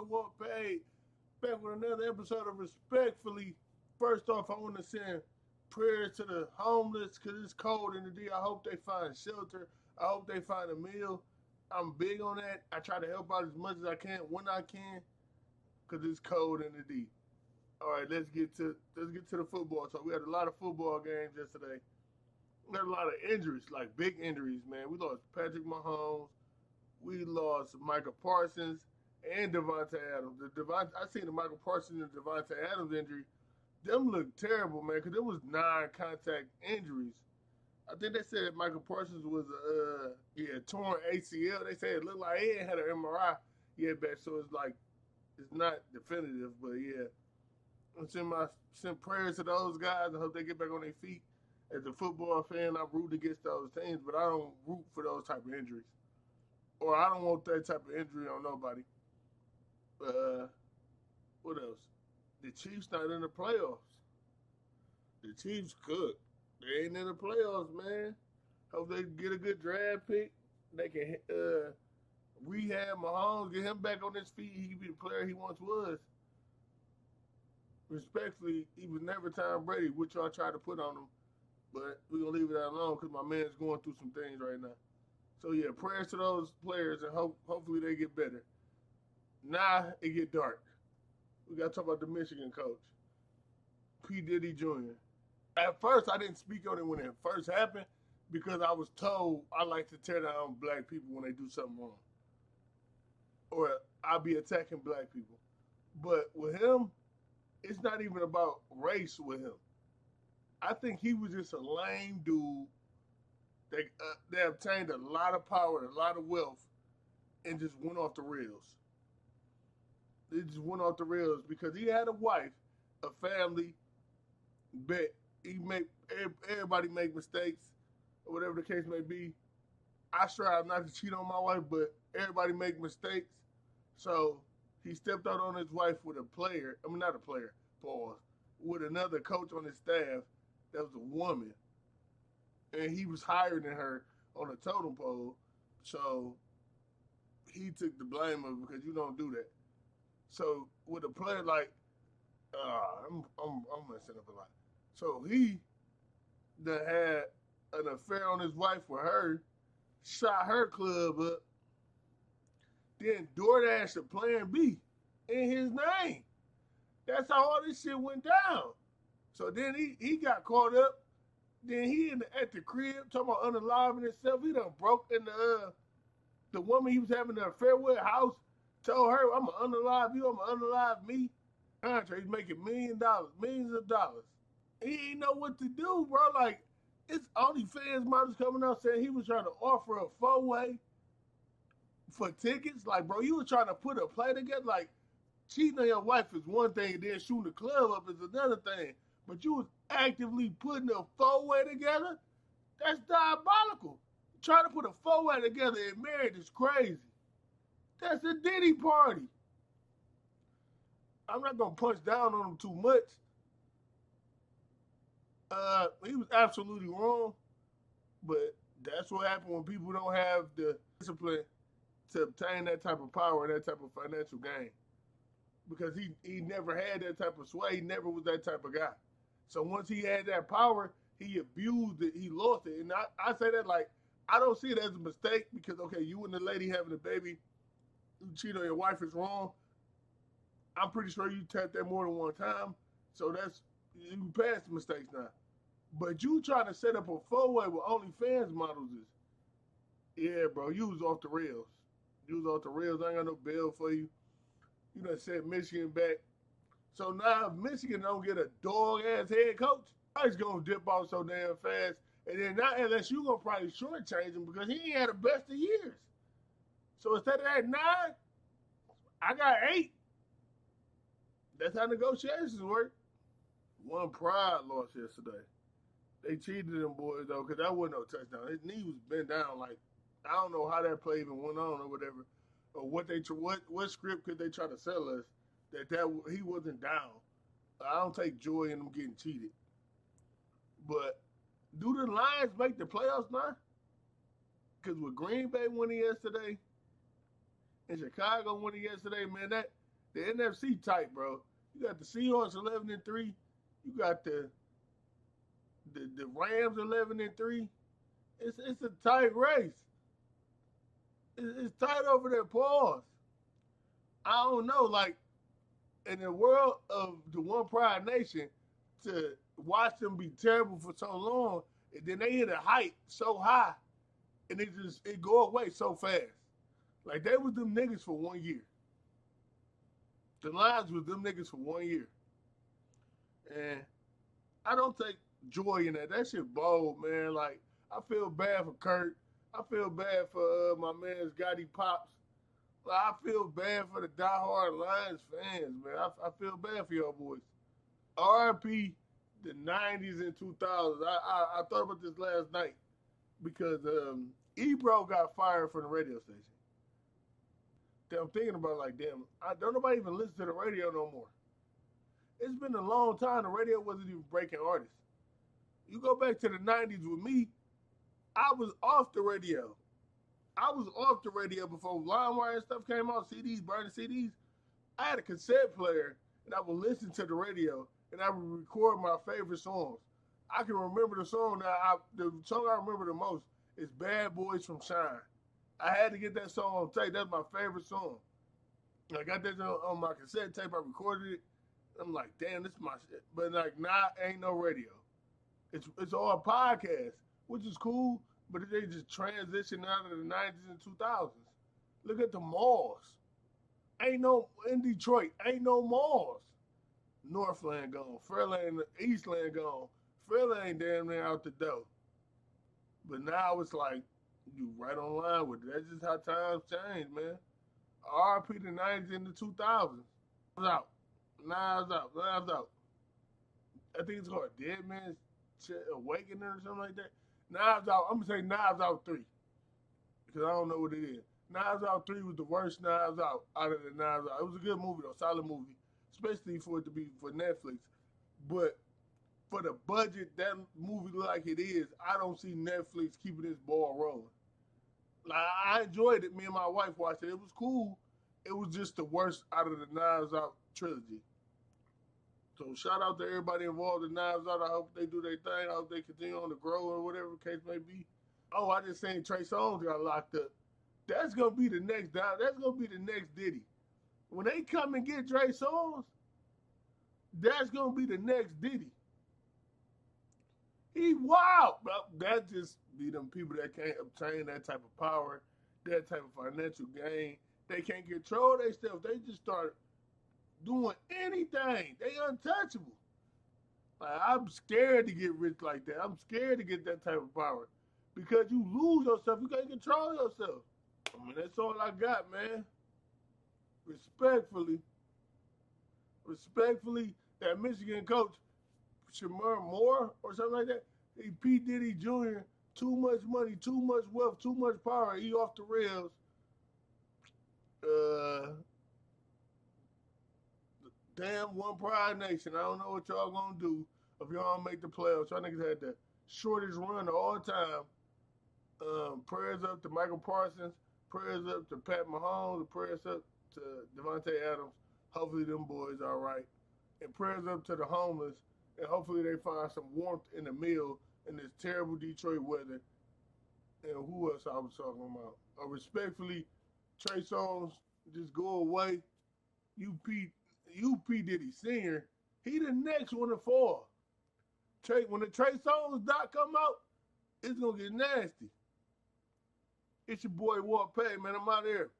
Walt Page, back with another episode of Respectfully. First off, I want to send prayers to the homeless because it's cold in the D. I hope they find shelter. I hope they find a meal. I'm big on that. I try to help out as much as I can when I can because it's cold in the D. All right, let's get to the football. So we had a lot of football games yesterday. We had a lot of injuries, like big injuries, man. We lost Patrick Mahomes. We lost Michael Parsons and Devontae Adams. I seen the Michael Parsons and Devontae Adams injury. Them looked terrible, man, because it was non-contact injuries. I think they said Michael Parsons was torn ACL. They said it looked like he ain't had an MRI yet back, so it's like it's not definitive, but yeah. Send prayers to those guys. I hope they get back on their feet. As a football fan, I root against those teams, but I don't root for those type of injuries. Or I don't want that type of injury on nobody. What else? The Chiefs not in the playoffs. The Chiefs cook. They ain't in the playoffs, man. Hope they get a good draft pick. They can rehab Mahomes, get him back on his feet. He can be the player he once was. Respectfully, he was never Tom Brady, which y'all try to put on him. But we're going to leave it alone because my man's going through some things right now. So, yeah, prayers to those players and hopefully they get better. Now it get dark. We got to talk about the Michigan coach, P Diddy Jr. At first, I didn't speak on it when it first happened because I was told I like to tear down black people when they do something wrong. Or I'll be attacking black people. But with him, it's not even about race with him. I think he was just a lame dude. They obtained a lot of power, a lot of wealth, and just went off the rails. They just went off the rails because he had a wife, a family, but everybody make mistakes, or whatever the case may be. I strive not to cheat on my wife, but everybody make mistakes. So he stepped out on his wife with a player. I mean, not a player, pause. With another coach on his staff that was a woman. And he was higher than her on a totem pole. So he took the blame of it because you don't do that. So with a player like, I'm messing up a lot. So he that had an affair on his wife with her, shot her club up, then DoorDash a plan B in his name. That's how all this shit went down. So then he got caught up. Then he at the crib talking about unaliving himself. He done broke in the woman he was having an affair with house. Told her, I'm gonna unalive you. I'm gonna unalive me. He's making millions of dollars. He ain't know what to do, bro. Like it's OnlyFans models coming out saying he was trying to offer a 4-way for tickets. Like, bro, you was trying to put a play together. Like, cheating on your wife is one thing, and then shooting the club up is another thing. But you was actively putting a 4-way together? That's diabolical. Trying to put a 4-way together in marriage is crazy. That's a Diddy party. I'm not going to punch down on him too much. He was absolutely wrong, but that's what happened when people don't have the discipline to obtain that type of power and that type of financial gain. Because he never had that type of sway. He never was that type of guy. So once he had that power, he abused it. He lost it. And I say that like, I don't see it as a mistake because, okay, you and the lady having a baby, you cheat on your wife is wrong. I'm pretty sure you tapped that more than one time. So you passed the mistakes now. But you trying to set up a 4-way with OnlyFans models yeah, bro, you was off the rails. You was off the rails. I ain't got no bail for you. You done set Michigan back. So now if Michigan don't get a dog-ass head coach, he's going to dip off so damn fast. And then not LSU going to probably shortchange him because he ain't had the best of years. So instead of that 9, I got 8. That's how negotiations work. One Pride lost yesterday. They cheated them boys, though, because that wasn't no touchdown. His knee was bent down. Like, I don't know how that play even went on or whatever. Or what script could they try to sell us that he wasn't down. I don't take joy in them getting cheated. But do the Lions make the playoffs now? Because with Green Bay winning yesterday and Chicago winning yesterday, man, The NFC tight, bro. You got the Seahawks 11-3. You got the Rams 11-3. It's a tight race. It's tight over there. Pause. I don't know, like in the world of the One Pride Nation, to watch them be terrible for so long, and then they hit a height so high, and it go away so fast. Like they was them niggas for 1 year. The Lions was them niggas for 1 year, and I don't take joy in that. That shit bold, man. Like I feel bad for Kurt. I feel bad for my man Scotty Pops. I feel bad for the diehard Lions fans, man. I feel bad for y'all boys. RIP the 90s and 2000s. I thought about this last night because Ebro got fired from the radio station. Then I'm thinking about like, damn, don't nobody even listen to the radio no more. It's been a long time. The radio wasn't even breaking artists. You go back to the 90s with me, I was off the radio. I was off the radio before LimeWire and stuff came out, CDs, burning CDs. I had a cassette player, and I would listen to the radio, and I would record my favorite songs. I can remember the song the song I remember the most is Bad Boys from Shine. I had to get that song on tape. That's my favorite song. I got that on my cassette tape. I recorded it. I'm like, damn, this is my shit. But like, ain't no radio. It's all podcast, which is cool. But they just transitioned out of the 90s and 2000s. Look at the malls. In Detroit, ain't no malls. Northland gone. Fairland, Eastland gone. Fairland ain't damn near out the door. But now it's like, you right on line with it. That's just how times change, man. RP the 90s and the 2000s. Knives out. I think it's called Dead Man's Awakening or something like that. Knives Out, I'm going to say Knives Out 3, because I don't know what it is. Knives Out 3 was the worst Knives Out of the Knives Out. It was a good movie, though, solid movie, especially for it to be for Netflix. But for the budget that movie like it is, I don't see Netflix keeping this ball rolling. Like, I enjoyed it. Me and my wife watched it. It was cool. It was just the worst out of the Knives Out trilogy. So shout out to everybody involved in Knives Out. I hope they do their thing. I hope they continue on to grow or whatever the case may be. Oh, I just seen Trey Songz got locked up. That's gonna be the next down. That's gonna be the next Diddy. When they come and get Trey Songz, that's gonna be the next Diddy. He wild, bro. That just be them people that can't obtain that type of power, that type of financial gain. They can't control themselves. They just start doing anything. They untouchable. Like, I'm scared to get rich like that. I'm scared to get that type of power. Because you lose yourself. You can't control yourself. I mean, that's all I got, man. Respectfully, that Michigan coach, Shamar Moore or something like that, P Diddy Jr., too much money, too much wealth, too much power. He off the rails. Damn One Pride Nation. I don't know what y'all gonna do if y'all don't make the playoffs. Y'all niggas had the shortest run of all time. Prayers up to Michael Parsons. Prayers up to Pat Mahomes. Prayers up to Devontae Adams. Hopefully them boys all right. And prayers up to the homeless. And hopefully they find some warmth in the meal in this terrible Detroit weather. And who else I was talking about? Respectfully, Trey Songz, just go away. You P Diddy Sr., he the next one to fall. When the Trey Songz doc come out, it's gonna get nasty. It's your boy Walt Pay, man. I'm out here.